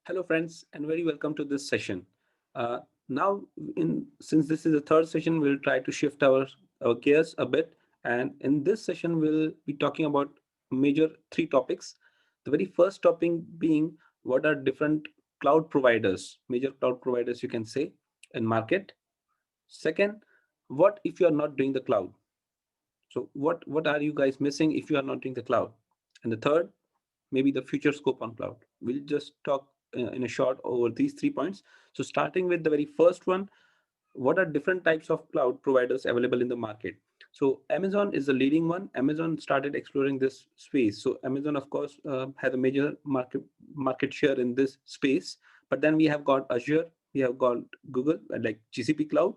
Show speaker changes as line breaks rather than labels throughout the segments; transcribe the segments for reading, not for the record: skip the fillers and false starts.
Hello, friends, and very welcome to this session. Uh, now, since this is the third session, we'll try to shift our gears a bit. And in this session, we'll be talking about major three topics. The very first topic being what are different cloud providers, major cloud providers, you can say, in market. Second, what if you are not doing the cloud? So, what are you guys missing if you are not doing the cloud? And the third, maybe the future scope on cloud. We'll just talk in a short over these 3 points. So starting with the very first one, what are different types of cloud providers available in the market? So Amazon is the leading one. Amazon started exploring this space. So Amazon, of course, has a major market share in this space. But then we have got Azure, we have got Google, like GCP Cloud,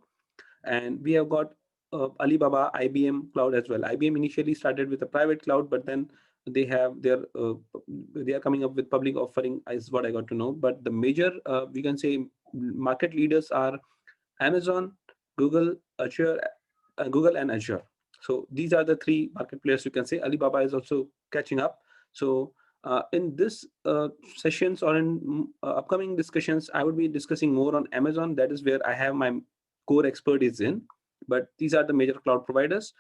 and we have got Alibaba, IBM Cloud as well. IBM initially started with a private cloud, but then they are coming up with public offering, is what I got to know. But the major we can say market leaders are Amazon, Google, Azure, Google and Azure. So these are the three market players, you can say. Alibaba is also catching up. So in this sessions or in upcoming discussions, I would be discussing more on Amazon. That is where I have my core expertise in. But these are the major cloud providers.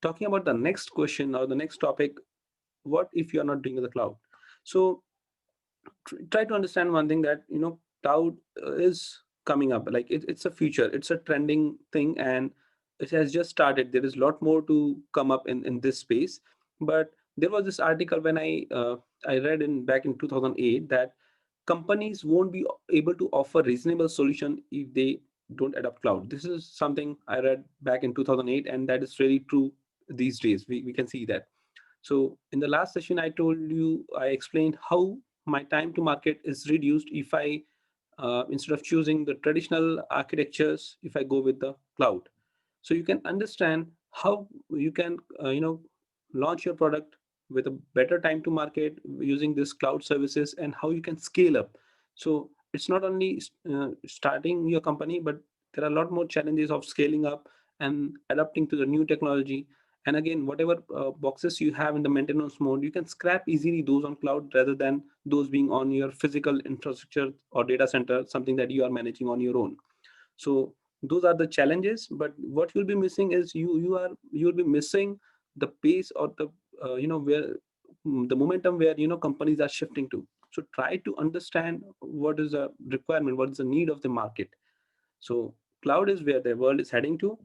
Talking about the next question or the next topic, what if you are not doing the cloud? So try to understand one thing, that cloud is coming up, like it's a future, it's a trending thing, and it has just started. There is a lot more to come up in this space. But there was this article when I read in back in 2008 that companies won't be able to offer reasonable solution if they don't adopt cloud. This is something I read back in 2008, and that is really true these days. We can see that. So in the last session, I explained how my time to market is reduced if I, instead of choosing the traditional architectures, if I go with the cloud. So you can understand how you can, launch your product with a better time to market using this cloud services, and how you can scale up. So it's not only starting your company, but there are a lot more challenges of scaling up and adapting to the new technology. And again, whatever boxes you have in the maintenance mode, you can scrap easily those on cloud rather than those being on your physical infrastructure or data center, something that you are managing on your own. So those are the challenges. But what you'll be missing is you'll be missing the pace or the where the momentum where companies are shifting to. So try to understand what is the requirement, what is the need of the market. So cloud is where the world is heading to.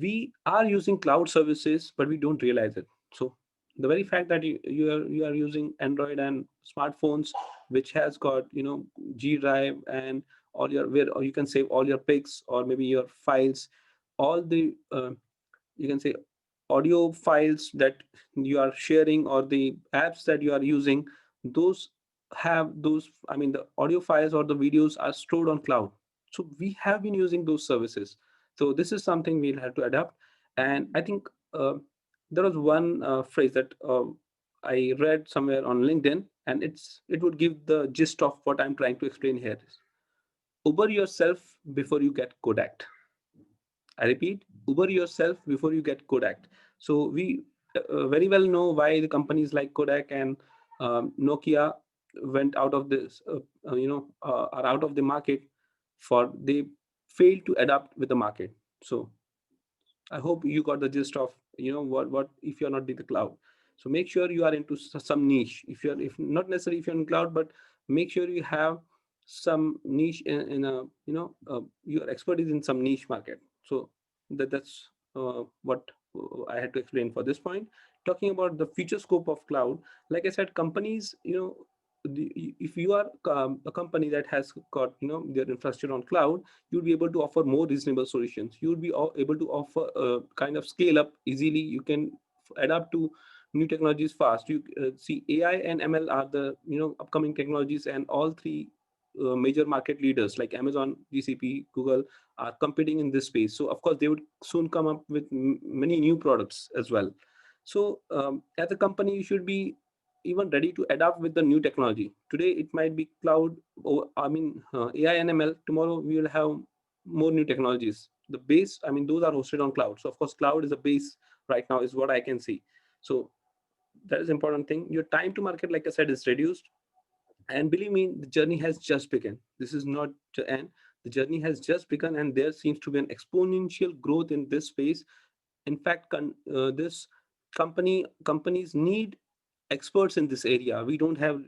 We are using cloud services, but we don't realize it. So the very fact that you are using Android and smartphones, which has got G Drive and all your, where or you can save all your pics or maybe your files, all the you can say audio files that you are sharing or the apps that you are using, those have those, I mean, the audio files or the videos are stored on cloud. So we have been using those services. So this is something we'll have to adapt. And I think there was one phrase that I read somewhere on LinkedIn, and it would give the gist of what I'm trying to explain here. Uber yourself before you get Kodak. I repeat, Uber yourself before you get Kodak. So we very well know why the companies like Kodak and Nokia went out of this, are out of the market. For they failed to adapt with the market. So I hope you got the gist of what if you're not in the cloud. So make sure you are into some niche. If not necessarily if you're in cloud, but make sure you have some niche in a your expertise in some niche market. So that's what I had to explain for this point. Talking about the future scope of cloud, like I said, companies, if you are a company that has got their infrastructure on cloud, you'll be able to offer more reasonable solutions. You'll be able to offer kind of scale up easily. You can adapt to new technologies fast. You see, AI and ML are the upcoming technologies, and all three major market leaders like Amazon, GCP, Google are competing in this space. So of course they would soon come up with many new products as well. So as a company, you should be even ready to adapt with the new technology. Today it might be cloud, or I mean AI and ML. Tomorrow we will have more new technologies. The base, I mean, those are hosted on cloud. So of course cloud is a base right now, is what I can see. So that is important thing. Your time to market, like I said, is reduced. And believe me, the journey has just begun. This is not the end. The journey has just begun, and there seems to be an exponential growth in this space. In fact, this companies need experts in this area. We don't have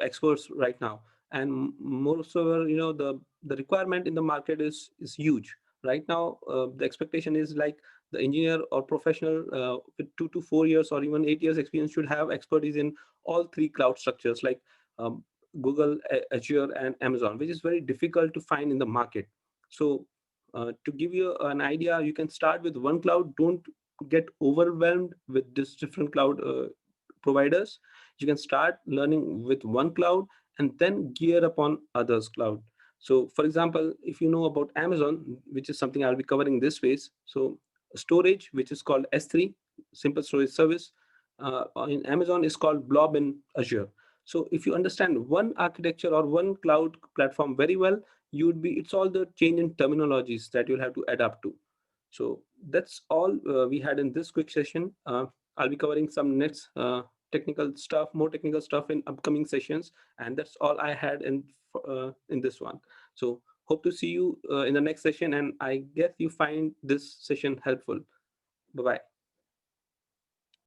experts right now, and moreover, the requirement in the market is huge right now. The expectation is like the engineer or professional with 2 to 4 years or even 8 years experience should have expertise in all three cloud structures, like um, Google, Azure, and Amazon, which is very difficult to find in the market. So to give you an idea, you can start with one cloud. Don't get overwhelmed with this different cloud providers. You can start learning with one cloud and then gear upon others cloud. So for example, if you know about Amazon, which is something I'll be covering this phase, so storage, which is called S3, simple storage service, in Amazon is called Blob in Azure. So if you understand one architecture or one cloud platform very well, you would be, it's all the change in terminologies that you'll have to adapt to. So that's all we had in this quick session. I'll be covering some next technical stuff, more technical stuff in upcoming sessions, and that's all I had in this one. So hope to see you in the next session, and I guess you find this session helpful. Bye bye.